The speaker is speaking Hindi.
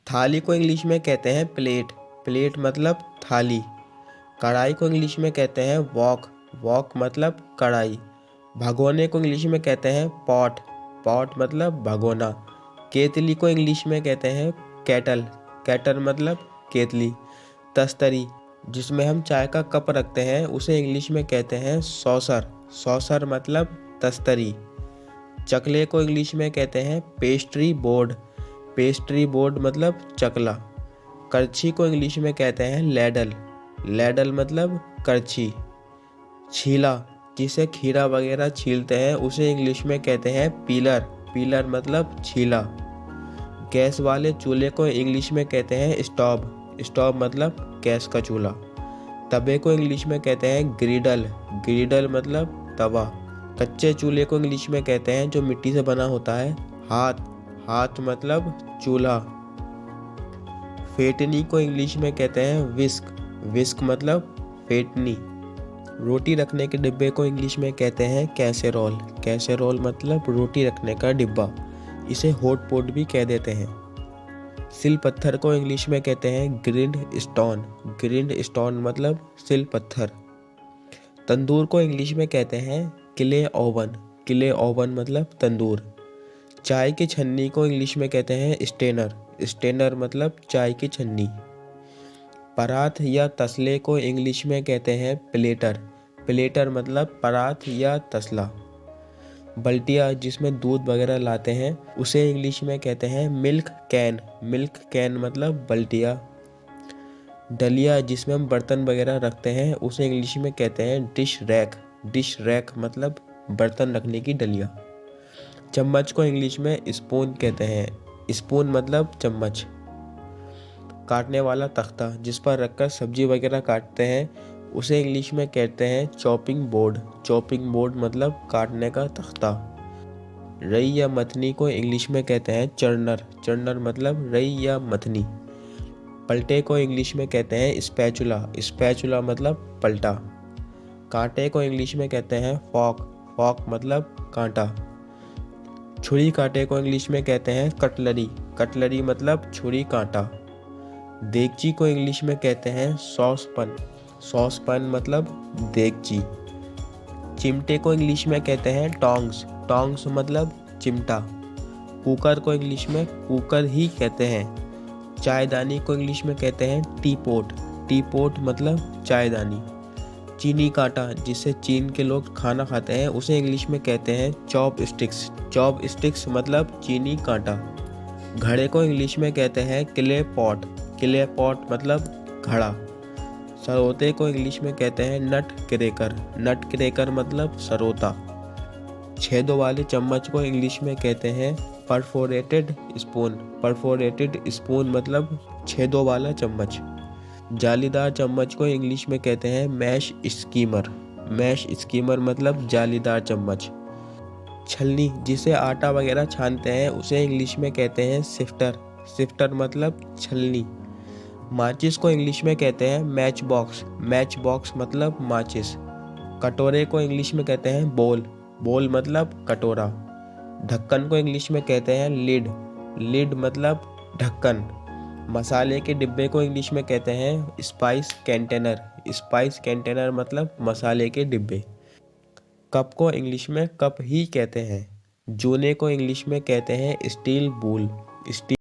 थाली को इंग्लिश में कहते हैं प्लेट, प्लेट मतलब थाली। कढ़ाई को इंग्लिश में कहते हैं वॉक, वॉक मतलब कढ़ाई। भगोने को इंग्लिश में कहते हैं पॉट, पॉट मतलब भगोना। केतली को इंग्लिश में कहते हैं केटल, केटल मतलब केतली। तस्तरी, जिसमें हम चाय का कप रखते हैं, उसे इंग्लिश में कहते हैं सॉसर, सॉसर मतलब तस्तरी। चकले को इंग्लिश में कहते हैं पेस्ट्री बोर्ड, पेस्ट्री बोर्ड मतलब चकला। करछी को इंग्लिश में कहते हैं लैडल, लैडल मतलब करछी। छीला, जिसे खीरा वगैरह छीलते हैं, उसे इंग्लिश में कहते हैं पीलर, पीलर मतलब छीला। गैस वाले चूल्हे को इंग्लिश में कहते हैं स्टोव, स्टोव मतलब गैस का चूल्हा। तवे को इंग्लिश में कहते हैं ग्रिडल, ग्रिडल मतलब तवा। कच्चे चूल्हे को इंग्लिश में कहते हैं जो मिट्टी से बना होता है हाथ, हाथ मतलब चूल्हा। फेटनी को इंग्लिश में कहते हैं विस्क, विस्क मतलब फेटनी। रोटी रखने के डिब्बे को इंग्लिश में कहते हैं कैसेरोल, कैसेरोल मतलब रोटी रखने का डिब्बा। इसे हॉट पॉट भी कह देते हैं। सिल पत्थर को इंग्लिश में कहते हैं ग्रिंड स्टोन, ग्रिंड स्टोन मतलब सिल पत्थर। तंदूर को इंग्लिश में कहते हैं क्ले ओवन, क्ले ओवन मतलब तंदूर। चाय की छन्नी को इंग्लिश में कहते हैं स्टेनर, स्टेनर मतलब चाय की छन्नी। परात या तसले को इंग्लिश में कहते हैं प्लेटर, प्लेटर मतलब परात या तसला। बल्टिया, जिसमें दूध वगैरह लाते हैं, उसे इंग्लिश में कहते हैं मिल्क कैन, मिल्क कैन मतलब बल्टिया। डलिया, जिसमें हम बर्तन वगैरह रखते हैं, उसे इंग्लिश में कहते हैं डिश रैक, डिश रैक मतलब बर्तन रखने की डलिया। चम्मच को इंग्लिश में स्पून कहते हैं, स्पून मतलब चम्मच। काटने वाला तख्ता, जिस पर रखकर सब्जी वगैरह काटते हैं, उसे इंग्लिश में कहते हैं चॉपिंग बोर्ड, चॉपिंग बोर्ड मतलब काटने का तख्ता। रई या मथनी को इंग्लिश में कहते हैं चर्नर, चर्नर मतलब रई या मथनी। पलटे को इंग्लिश में कहते हैं स्पैचुला, स्पैचुला मतलब पलटा। कांटे को इंग्लिश में कहते हैं फॉक, फॉक मतलब कांटा। छुरी कांटे को इंग्लिश में कहते हैं कटलरी, कटलरी मतलब छुरी कांटा। देगची को इंग्लिश में कहते हैं सॉसपन, सॉसपन मतलब देगची। चिमटे को इंग्लिश में कहते हैं टोंग्स, टोंग्स मतलब चिमटा। कुकर को इंग्लिश में कुकर ही कहते हैं। चायदानी को इंग्लिश में कहते हैं टी पोट, टी पोट मतलब चायदानी। चीनी कांटा, जिससे चीन के लोग खाना खाते हैं, उसे इंग्लिश में कहते हैं चॉप स्टिक्स, चॉप स्टिक्स मतलब चीनी कांटा। घड़े को इंग्लिश में कहते हैं क्ले पॉट, क्ले पॉट मतलब घड़ा। सरोते को इंग्लिश में कहते हैं नट क्रैकर, नट क्रैकर मतलब सरोता। छेदों वाले चम्मच को इंग्लिश में कहते हैं परफोरेटेड स्पून, परफोरेटेड स्पून मतलब छेदों वाला चम्मच। जालीदार चम्मच को इंग्लिश में कहते हैं मैश स्कीमर, मैश स्कीमर मतलब जालीदार चम्मच। छलनी, जिसे आटा वगैरह छानते हैं, उसे इंग्लिश में कहते हैं सिफ्टर, सिफ्टर मतलब छलनी। माचिस को इंग्लिश में कहते हैं मैच बॉक्स, मैच बॉक्स मतलब माचिस। कटोरे को इंग्लिश में कहते हैं बोल, बोल मतलब कटोरा। ढक्कन को इंग्लिश में कहते हैं लिड, लिड मतलब ढक्कन। मसाले के डिब्बे को इंग्लिश में कहते हैं स्पाइस कंटेनर, स्पाइस कंटेनर मतलब मसाले के डिब्बे। कप को इंग्लिश में कप ही कहते हैं। जूने को इंग्लिश में कहते हैं स्टील बूल, स्टील